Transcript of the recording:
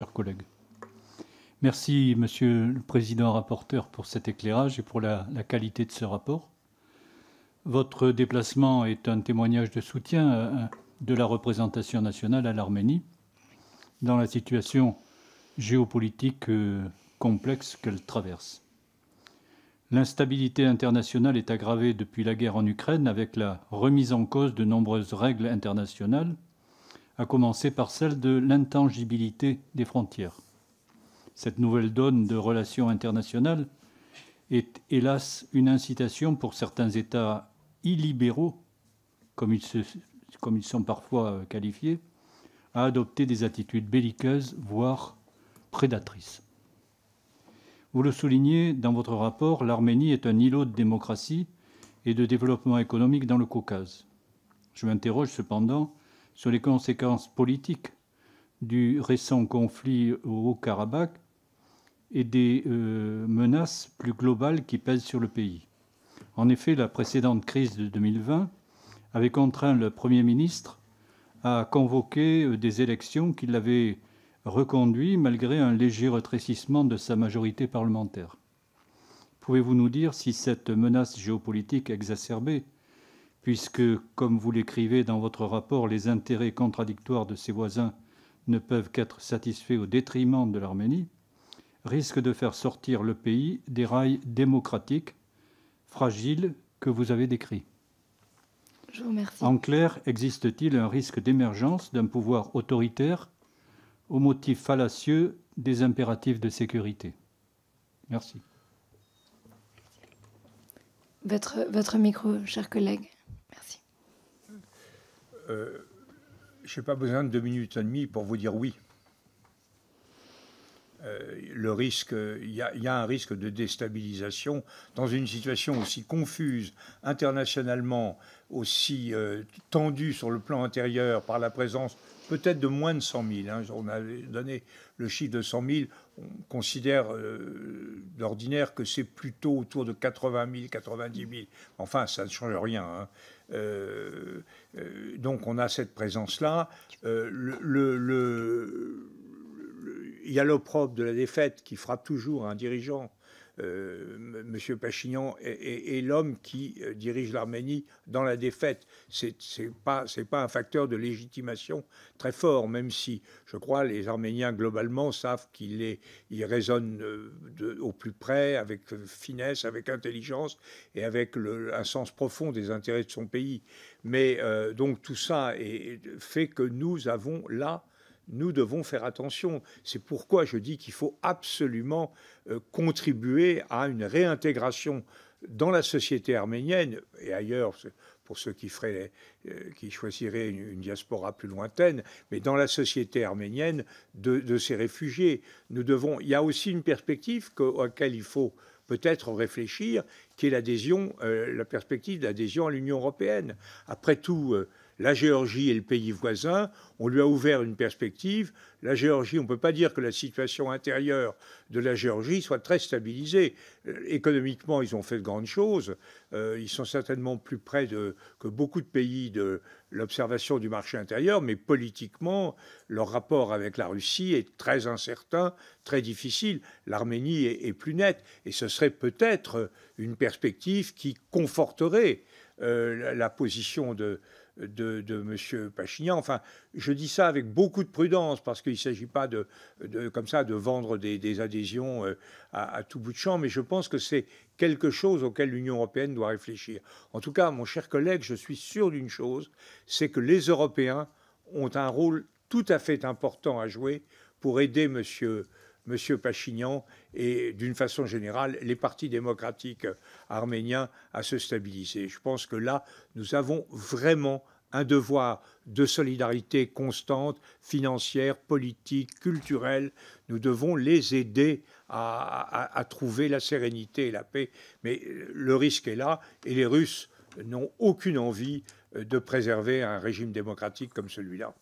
Chers collègues. Merci, Monsieur le Président rapporteur, pour cet éclairage et pour la qualité de ce rapport. Votre déplacement est un témoignage de soutien de la représentation nationale à l'Arménie dans la situation géopolitique complexe qu'elle traverse. L'instabilité internationale est aggravée depuis la guerre en Ukraine avec la remise en cause de nombreuses règles internationales, à commencer par celle de l'intangibilité des frontières. Cette nouvelle donne de relations internationales est, hélas, une incitation pour certains États illibéraux, comme ils sont parfois qualifiés, à adopter des attitudes belliqueuses, voire prédatrices. Vous le soulignez dans votre rapport, l'Arménie est un îlot de démocratie et de développement économique dans le Caucase. Je m'interroge cependant sur les conséquences politiques du récent conflit au Haut-Karabakh et des menaces plus globales qui pèsent sur le pays. En effet, la précédente crise de 2020 avait contraint le Premier ministre à convoquer des élections qui l'avaient reconduit malgré un léger rétrécissement de sa majorité parlementaire. Pouvez-vous nous dire si cette menace géopolitique exacerbée, puisque, comme vous l'écrivez dans votre rapport, les intérêts contradictoires de ses voisins ne peuvent qu'être satisfaits au détriment de l'Arménie, risque de faire sortir le pays des rails démocratiques fragiles que vous avez décrits. Je vous remercie. En clair, existe-t-il un risque d'émergence d'un pouvoir autoritaire au motif fallacieux des impératifs de sécurité? Merci. Votre micro, cher collègue. Merci. Je n'ai pas besoin de 2 minutes et demie pour vous dire oui. Le risque, il y a un risque de déstabilisation dans une situation aussi confuse, internationalement, aussi tendue sur le plan intérieur par la présence peut-être de moins de 100 000. Hein. On a donné le chiffre de 100 000. On considère d'ordinaire que c'est plutôt autour de 80 000, 90 000. Enfin, ça ne change rien. Hein. Donc on a cette présence-là. Il y a l'opprobre de la défaite qui frappe toujours un dirigeant. M. Pachinian est l'homme qui dirige l'Arménie dans la défaite. C'est pas un facteur de légitimation très fort, même si, je crois, les Arméniens, globalement, savent qu'il raisonne au plus près, avec finesse, avec intelligence et avec un sens profond des intérêts de son pays. Mais donc tout ça fait que nous devons faire attention. C'est pourquoi je dis qu'il faut absolument contribuer à une réintégration dans la société arménienne et ailleurs, pour ceux qui choisiraient une diaspora plus lointaine, mais dans la société arménienne de ces réfugiés. Il y a aussi une perspective à laquelle il faut peut-être réfléchir, qui est la perspective d'adhésion à l'Union européenne. Après tout, la Géorgie est le pays voisin, on lui a ouvert une perspective. La Géorgie, on ne peut pas dire que la situation intérieure de la Géorgie soit très stabilisée. Économiquement, ils ont fait de grandes choses. Ils sont certainement plus près que beaucoup de pays de l'observation du marché intérieur, mais politiquement, leur rapport avec la Russie est très incertain, très difficile. L'Arménie est plus nette. Et ce serait peut-être une perspective qui conforterait la position de M. Pachinian. Enfin, je dis ça avec beaucoup de prudence parce qu'il ne s'agit pas comme ça de vendre des adhésions à tout bout de champ, mais je pense que c'est quelque chose auquel l'Union européenne doit réfléchir. En tout cas, mon cher collègue, je suis sûr d'une chose, c'est que les Européens ont un rôle tout à fait important à jouer pour aider M. Pachinian et, d'une façon générale, les partis démocratiques arméniens à se stabiliser. Je pense que là, nous avons vraiment un devoir de solidarité constante, financière, politique, culturelle. Nous devons les aider à trouver la sérénité et la paix. Mais le risque est là et les Russes n'ont aucune envie de préserver un régime démocratique comme celui-là.